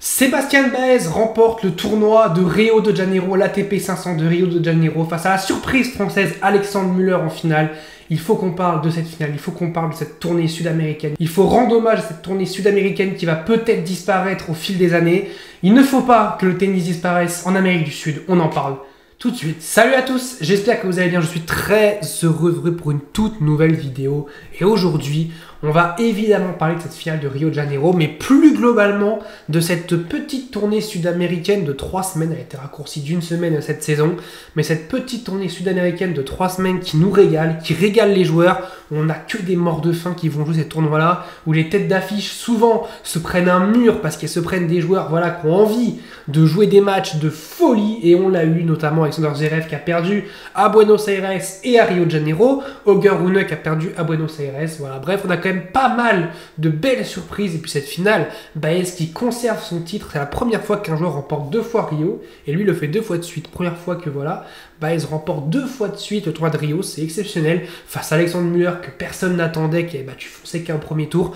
Sébastien Baez remporte le tournoi de Rio de Janeiro, l'ATP 500 de Rio de Janeiro, face à la surprise française Alexandre Müller en finale. Il faut qu'on parle de cette finale, il faut qu'on parle de cette tournée sud-américaine. Il faut rendre hommage à cette tournée sud-américaine qui va peut-être disparaître au fil des années. Il ne faut pas que le tennis disparaisse en Amérique du Sud, on en parle tout de suite. Salut à tous, j'espère que vous allez bien, je suis très heureux pour une toute nouvelle vidéo. Et aujourd'hui, on va évidemment parler de cette finale de Rio de Janeiro, mais plus globalement de cette petite tournée sud-américaine de 3 semaines. Elle a été raccourcie d'une semaine cette saison, mais cette petite tournée sud-américaine de 3 semaines qui nous régale, qui régale les joueurs. On n'a que des morts de faim qui vont jouer ces tournois-là, où les têtes d'affiche souvent se prennent un mur parce qu'elles se prennent des joueurs qui ont envie de jouer des matchs de folie, et on l'a eu notamment Alexander Zverev qui a perdu à Buenos Aires et à Rio de Janeiro, Holger Rune qui a perdu à Buenos Aires, voilà, bref, on a quand même pas mal de belles surprises. Et puis cette finale, Baez qui conserve son titre, c'est la première fois qu'un joueur remporte 2 fois Rio, et lui le fait 2 fois de suite, première fois que voilà, Baez remporte 2 fois de suite le tournoi de Rio, c'est exceptionnel, face à Alexandre Müller que personne n'attendait, qui avait battu Fonseca au premier tour.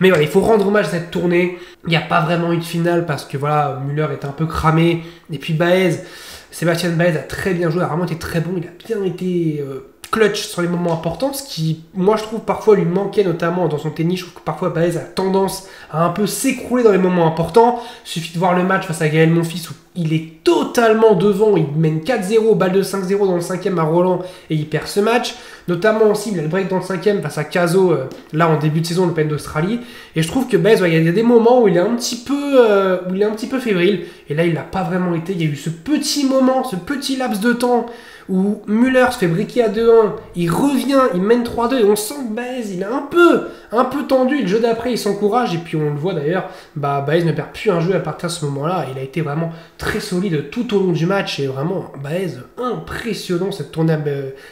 Mais voilà, il faut rendre hommage à cette tournée. Il n'y a pas vraiment eu de finale parce que voilà, Müller était un peu cramé. Et puis Sébastien Baez a très bien joué, a vraiment été très bon. Il a bien été clutch sur les moments importants, ce qui, moi, je trouve parfois lui manquait, notamment dans son tennis. Je trouve que parfois Baez a tendance à un peu s'écrouler dans les moments importants. Il suffit de voir le match face à Gaël Monfils où il est totalement devant. Il mène 4-0, balle de 5-0 dans le 5e à Roland et il perd ce match. Notamment aussi, il a le break dans le 5e face à Caso, là en début de saison, l'Open d'Australie. Et je trouve que Baez, il y a des moments où il est un petit peu fébrile. Et là, il n'a pas vraiment été. Il y a eu ce petit moment, ce petit laps de temps où Müller se fait briquer à 2-1, il revient, il mène 3-2 et on sent que Baez, il est un peu tendu. Le jeu d'après, il s'encourage et puis on le voit d'ailleurs, Baez ne perd plus un jeu à partir de ce moment-là. Il a été vraiment très solide tout au long du match et vraiment Baez impressionnant cette tournée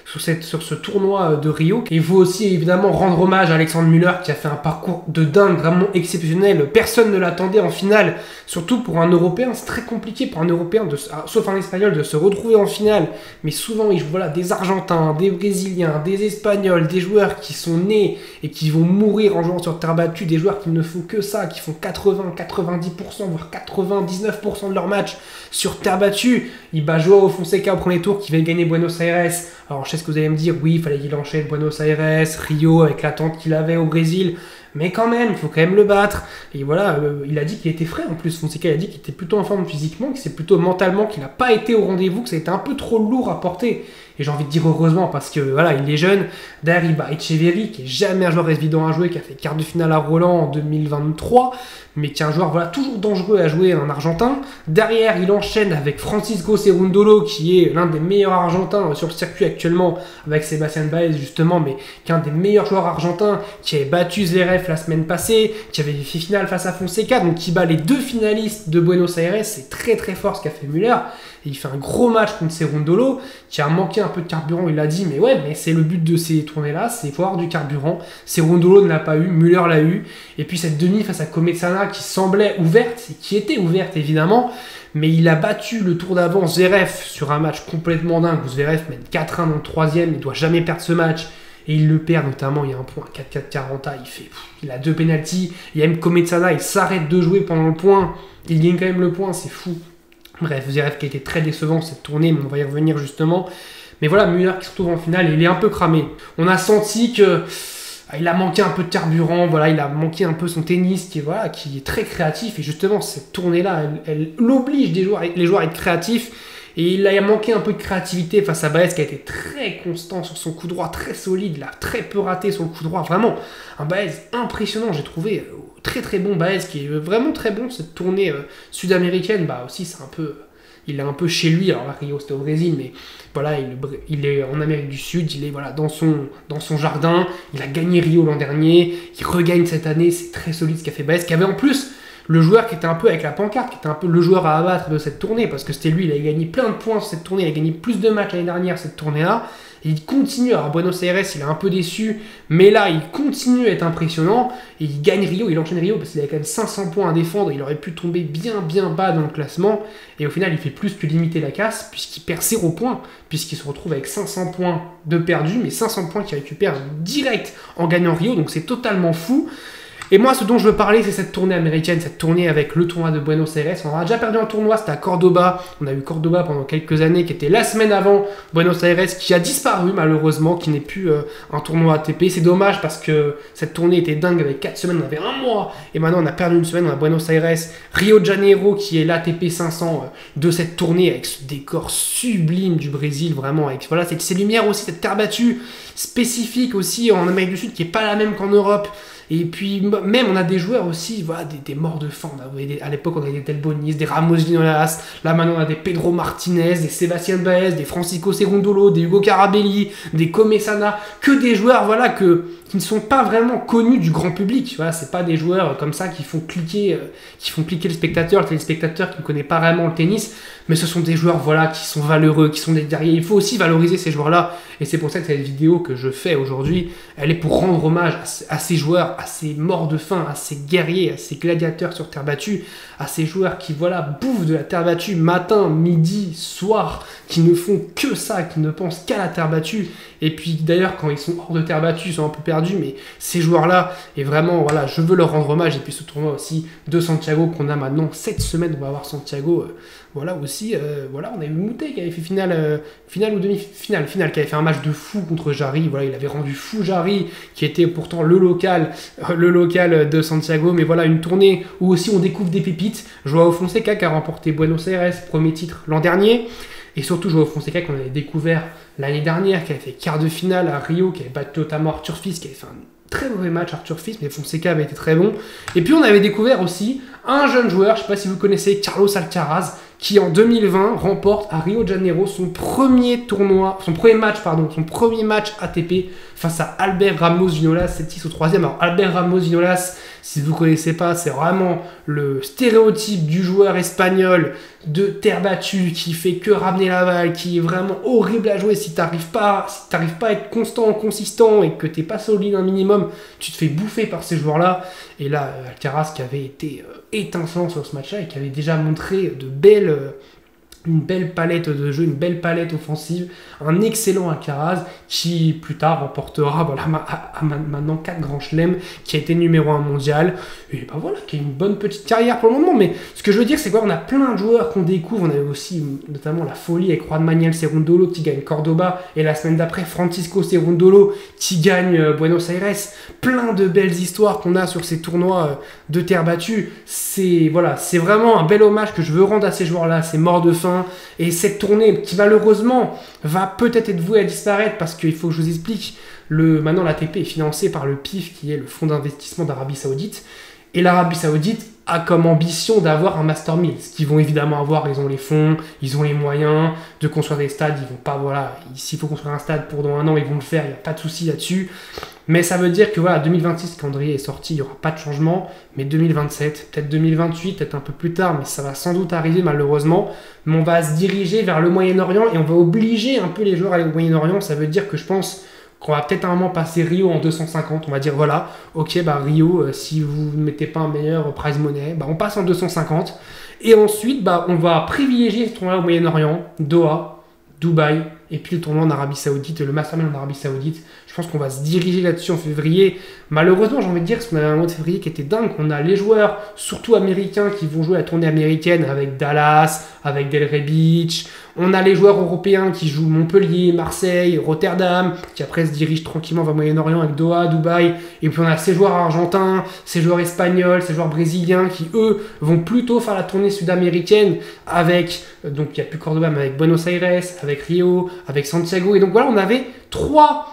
sur ce tournoi de Rio. Et il faut aussi évidemment rendre hommage à Alexandre Müller qui a fait un parcours de dingue, vraiment exceptionnel. Personne ne l'attendait en finale, surtout pour un Européen. C'est très compliqué pour un Européen, sauf un Espagnol, de se retrouver en finale. Mais souvent, il joue des Argentins, des Brésiliens, des Espagnols, des joueurs qui sont nés et qui vont mourir en jouant sur terre battue, des joueurs qui ne font que ça, qui font 80, 90%, voire 99% de leur match sur terre battue. Il bat Joao Fonseca au premier tour qui va gagner Buenos Aires. Alors je sais ce que vous allez me dire, oui, il fallait qu'il enchaîne Buenos Aires, Rio, avec l'attente qu'il avait au Brésil. Mais quand même, il faut quand même le battre. Et voilà, il a dit qu'il était frais en plus. Fonseca il a dit qu'il était plutôt en forme physiquement, que c'est plutôt mentalement qu'il n'a pas été au rendez-vous, que ça a été un peu trop lourd à porter. Et j'ai envie de dire heureusement parce que voilà, il est jeune. Derrière, il bat Etcheverry, qui est jamais un joueur évident à jouer, qui a fait quart de finale à Roland en 2023, mais qui est un joueur toujours dangereux à jouer, un Argentin. Derrière, il enchaîne avec Francisco Cerundolo, qui est l'un des meilleurs Argentins sur le circuit actuellement, avec Sébastien Baez justement, mais qui est un des meilleurs joueurs argentins, qui avait battu Zverev la semaine passée, qui avait fait finale face à Fonseca, donc qui bat les 2 finalistes de Buenos Aires. C'est très très fort ce qu'a fait Müller. Et il fait un gros match contre Cerundolo, qui a manqué un peu de carburant, il l'a dit, mais ouais, mais c'est le but de ces tournées-là, c'est faut avoir du carburant. Cerundolo ne l'a pas eu, Müller l'a eu. Et puis cette demi face à Cometsana qui semblait ouverte, et qui était ouverte évidemment, mais il a battu le tour d'avant Zverev sur un match complètement dingue, où Zverev mène 4-1 dans le 3e, il ne doit jamais perdre ce match. Et il le perd notamment, il y a un point 4-4 Caranta, il a 2 pénaltys, il y a même Cometsana, il s'arrête de jouer pendant le point, il gagne quand même le point, c'est fou. Bref, Zverev qui a été très décevant cette tournée, mais on va y revenir justement. Mais voilà, Müller qui se retrouve en finale, il est un peu cramé. On a senti que il a manqué un peu de carburant, voilà, il a manqué un peu son tennis qui est très créatif. Et justement, cette tournée-là, elle oblige les joueurs à être créatifs. Et il a manqué un peu de créativité face à Baez qui a été très constant sur son coup droit, très solide, il a très peu raté sur le coup droit. Vraiment, un Baez impressionnant, j'ai trouvé très très bon Baez qui est vraiment très bon. Cette tournée sud-américaine, aussi c'est un peu... Il est un peu chez lui, alors là Rio c'était au Brésil, mais voilà, il est en Amérique du Sud, il est dans son jardin, il a gagné Rio l'an dernier, il regagne cette année, c'est très solide ce qu'a fait Baez, qui avait en plus le joueur qui était un peu avec la pancarte, qui était un peu le joueur à abattre de cette tournée, parce que c'était lui, il a gagné plein de points sur cette tournée, il a gagné plus de matchs l'année dernière cette tournée-là, et il continue. Alors à Buenos Aires, il est un peu déçu, mais là, il continue à être impressionnant, et il gagne Rio, il enchaîne Rio, parce qu'il a quand même 500 points à défendre, il aurait pu tomber bien bas dans le classement, et au final, il fait plus que limiter la casse, puisqu'il perd 0 points, puisqu'il se retrouve avec 500 points de perdu, mais 500 points qu'il récupère direct en gagnant Rio, donc c'est totalement fou. Et moi, ce dont je veux parler, c'est cette tournée américaine, cette tournée avec le tournoi de Buenos Aires. On a déjà perdu un tournoi, c'était à Cordoba. On a eu Cordoba pendant quelques années, qui était la semaine avant Buenos Aires, qui a disparu malheureusement, qui n'est plus un tournoi ATP. C'est dommage parce que cette tournée était dingue, avec 4 semaines, on avait un mois. Et maintenant, on a perdu une semaine, on a Buenos Aires, Rio de Janeiro, qui est l'ATP 500 de cette tournée, avec ce décor sublime du Brésil, vraiment, avec voilà, ces lumières aussi, cette terre battue spécifique aussi en Amérique du Sud, qui n'est pas la même qu'en Europe. Et puis, même, on a des joueurs aussi, voilà, des morts de faim. À l'époque, on avait des Del Bonis, des Ramos Vinolas. Là, maintenant, on a des Pedro Martinez, des Sébastien Baez, des Francisco Cerundolo, des Hugo Carabelli, des Comesana. Que des joueurs, voilà, qui ne sont pas vraiment connus du grand public. Voilà, c'est pas des joueurs comme ça qui font cliquer le spectateur, le téléspectateur qui ne connaît pas vraiment le tennis. Mais ce sont des joueurs, voilà, qui sont valeureux, qui sont des guerriers. Il faut aussi valoriser ces joueurs-là. Et c'est pour ça que cette vidéo que je fais aujourd'hui, elle est pour rendre hommage à ces joueurs, à ces morts de faim, à ces guerriers, à ces gladiateurs sur terre battue, à ces joueurs qui, voilà, bouffent de la terre battue matin, midi, soir, qui ne font que ça, qui ne pensent qu'à la terre battue. Et puis d'ailleurs, quand ils sont hors de terre battue, ils sont un peu perdus, mais ces joueurs-là, et vraiment, voilà, je veux leur rendre hommage. Et puis ce tournoi aussi de Santiago qu'on a maintenant cette semaine, on va avoir Santiago. Voilà aussi, voilà, on a eu Moutet qui avait fait finale ou demi-finale, qui avait fait un match de fou contre Jarry. Voilà, il avait rendu fou Jarry, qui était pourtant le local de Santiago. Mais voilà, une tournée où aussi on découvre des pépites. Joao Fonseca qui a remporté Buenos Aires, premier titre l'an dernier. Et surtout Joao Fonseca qu'on avait découvert l'année dernière, qui avait fait quart de finale à Rio, qui avait battu notamment Arthur Fils, qui avait fait un très mauvais match Arthur Fils, mais Fonseca avait été très bon. Et puis on avait découvert aussi un jeune joueur, je ne sais pas si vous connaissez, Carlos Alcaraz, qui en 2020 remporte à Rio de Janeiro son premier match ATP face à Albert Ramos Vinolas, 7-6 au 3e. Alors Albert Ramos Vinolas, si vous ne connaissez pas, c'est vraiment le stéréotype du joueur espagnol de terre battue qui fait que ramener la balle, qui est vraiment horrible à jouer. Si tu n'arrives pas à être constant, consistant et que tu n'es pas solide un minimum, tu te fais bouffer par ces joueurs-là. Et là, Alcaraz qui avait été étincelant sur ce match-là et qui avait déjà montré une belle palette de jeu, une belle palette offensive, un excellent Alcaraz qui plus tard remportera maintenant 4 grands chelems, qui a été numéro 1 mondial, et ben voilà, qui a une bonne petite carrière pour le moment. Mais ce que je veux dire, c'est qu'on a plein de joueurs qu'on découvre. On a eu aussi notamment la folie avec Juan Manuel Cerundolo qui gagne Cordoba, et la semaine d'après Francisco Cerundolo qui gagne Buenos Aires. Plein de belles histoires qu'on a sur ces tournois de terre battue. C'est vraiment un bel hommage que je veux rendre à ces joueurs-là, ces morts de faim. Et cette tournée qui malheureusement va peut-être être vouée à disparaître, parce qu'il faut que je vous explique, maintenant l'ATP est financé par le PIF, qui est le fonds d'investissement d'Arabie Saoudite, et l'Arabie Saoudite a comme ambition d'avoir un Master 1000, ce qu'ils vont évidemment avoir. Ils ont les fonds, ils ont les moyens de construire des stades. Ils vont pas, s'il faut construire un stade pour dans un an, ils vont le faire, il n'y a pas de souci là-dessus. Mais ça veut dire que 2026, le calendrier est sorti, il n'y aura pas de changement. Mais 2027, peut-être 2028, peut-être un peu plus tard, mais ça va sans doute arriver malheureusement. Mais on va se diriger vers le Moyen-Orient et on va obliger un peu les joueurs à aller au Moyen-Orient. Ça veut dire que je pense qu'on va peut-être à un moment passer Rio en 250. On va dire Rio, si vous ne mettez pas un meilleur prize money, on passe en 250. Et ensuite, on va privilégier ce tournoi au Moyen-Orient, Doha, Dubaï, et puis le tournoi en Arabie Saoudite, le Master 1000 en Arabie Saoudite. Je pense qu'on va se diriger là-dessus en février. Malheureusement, j'ai envie de dire, parce qu'on avait un mois de février qui était dingue. On a les joueurs, surtout américains, qui vont jouer la tournée américaine avec Dallas, avec Delray Beach. On a les joueurs européens qui jouent Montpellier, Marseille, Rotterdam, qui après se dirigent tranquillement vers le Moyen-Orient avec Doha, Dubaï. Et puis on a ces joueurs argentins, ces joueurs espagnols, ces joueurs brésiliens qui, eux, vont plutôt faire la tournée sud-américaine avec, donc il n'y a plus Cordoba, mais avec Buenos Aires, avec Rio, avec Santiago. Et donc voilà, on avait 3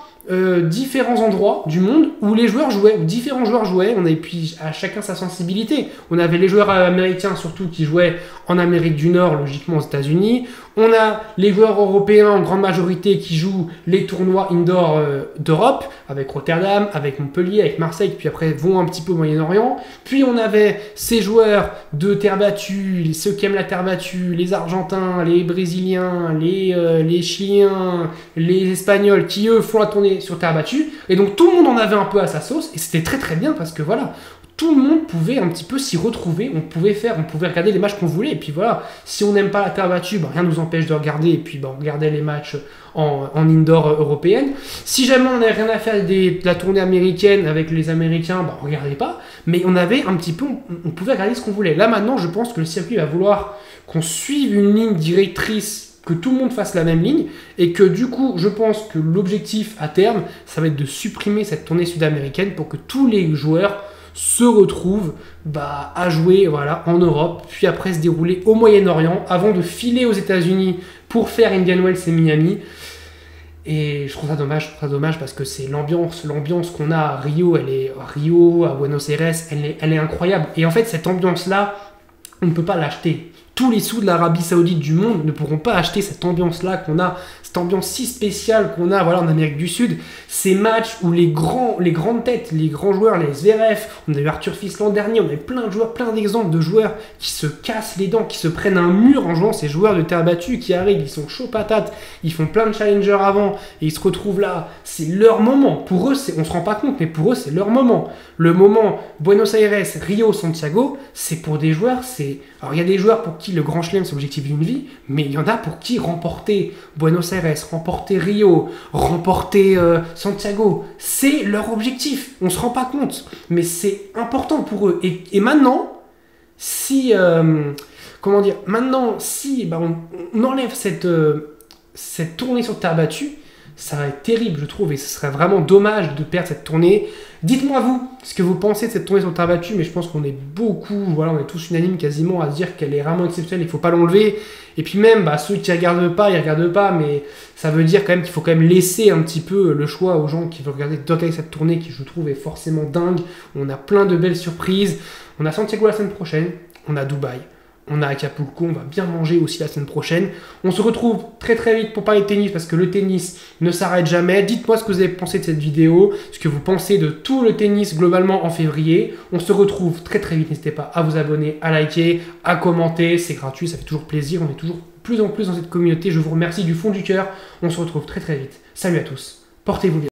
différents endroits du monde où les joueurs jouaient, où différents joueurs jouaient. On avait puis à chacun sa sensibilité. On avait les joueurs américains surtout qui jouaient en Amérique du Nord, logiquement aux États-Unis. On a les joueurs européens en grande majorité qui jouent les tournois indoor d'Europe, avec Rotterdam, avec Montpellier, avec Marseille, puis après vont un petit peu au Moyen-Orient. Puis on avait ces joueurs de terre battue, ceux qui aiment la terre battue, les Argentins, les Brésiliens, les Chiliens, les Espagnols, qui eux font la tournée sur terre battue. Et donc tout le monde en avait un peu à sa sauce, et c'était très très bien parce que voilà, tout le monde pouvait un petit peu s'y retrouver, on pouvait regarder les matchs qu'on voulait, et puis voilà, si on n'aime pas la terre battue, rien ne nous empêche de regarder, et puis on regardait les matchs en indoor européenne. Si jamais on n'avait rien à faire de la tournée américaine avec les Américains, on regardait pas, mais on avait un petit peu, on pouvait regarder ce qu'on voulait. Là maintenant, je pense que le circuit va vouloir qu'on suive une ligne directrice, que tout le monde fasse la même ligne, et que du coup, je pense que l'objectif à terme, ça va être de supprimer cette tournée sud-américaine pour que tous les joueurs se retrouvent à jouer en Europe, puis après se dérouler au Moyen-Orient, avant de filer aux États-Unis pour faire Indian Wells et Miami. Et je trouve ça dommage parce que c'est l'ambiance qu'on a à Rio, à Buenos Aires, elle est incroyable. Et en fait, cette ambiance-là, on ne peut pas l'acheter. Tous les sous de l'Arabie Saoudite du monde ne pourront pas acheter cette ambiance-là qu'on a, cette ambiance si spéciale qu'on a en Amérique du Sud. Ces matchs où les grandes têtes, les grands joueurs, les Zverev, on a eu Arthur Fils l'an dernier, on a eu plein de joueurs, plein d'exemples de joueurs qui se cassent les dents, qui se prennent un mur en jouant, ces joueurs de terre battue qui arrivent, ils sont chauds patates, ils font plein de challengers avant et ils se retrouvent là. C'est leur moment. Pour eux, on se rend pas compte, mais pour eux, c'est leur moment. Le moment Buenos Aires, Rio, Santiago, c'est pour des joueurs, alors il y a des joueurs pour qui le Grand Chelem c'est l'objectif d'une vie, mais il y en a pour qui remporter Buenos Aires, remporter Rio, remporter Santiago, c'est leur objectif. On se rend pas compte, mais c'est important pour eux. Et maintenant, si on enlève cette tournée sur terre battue, ça va être terrible, je trouve, et ce serait vraiment dommage de perdre cette tournée. Dites-moi vous ce que vous pensez de cette tournée sur terre battue, mais je pense qu'on est on est tous unanimes quasiment à se dire qu'elle est vraiment exceptionnelle, il ne faut pas l'enlever. Et puis même, ceux qui ne regardent pas, mais ça veut dire quand même qu'il faut quand même laisser un petit peu le choix aux gens qui veulent regarder cette tournée qui, je trouve, est forcément dingue. On a plein de belles surprises. On a Santiago la semaine prochaine, on a Dubaï. On a Acapulco, on va bien manger aussi la semaine prochaine. On se retrouve très très vite pour parler de tennis parce que le tennis ne s'arrête jamais. Dites-moi ce que vous avez pensé de cette vidéo, ce que vous pensez de tout le tennis globalement en février. On se retrouve très très vite. N'hésitez pas à vous abonner, à liker, à commenter. C'est gratuit, ça fait toujours plaisir. On est toujours plus en plus dans cette communauté. Je vous remercie du fond du cœur. On se retrouve très très vite. Salut à tous. Portez-vous bien.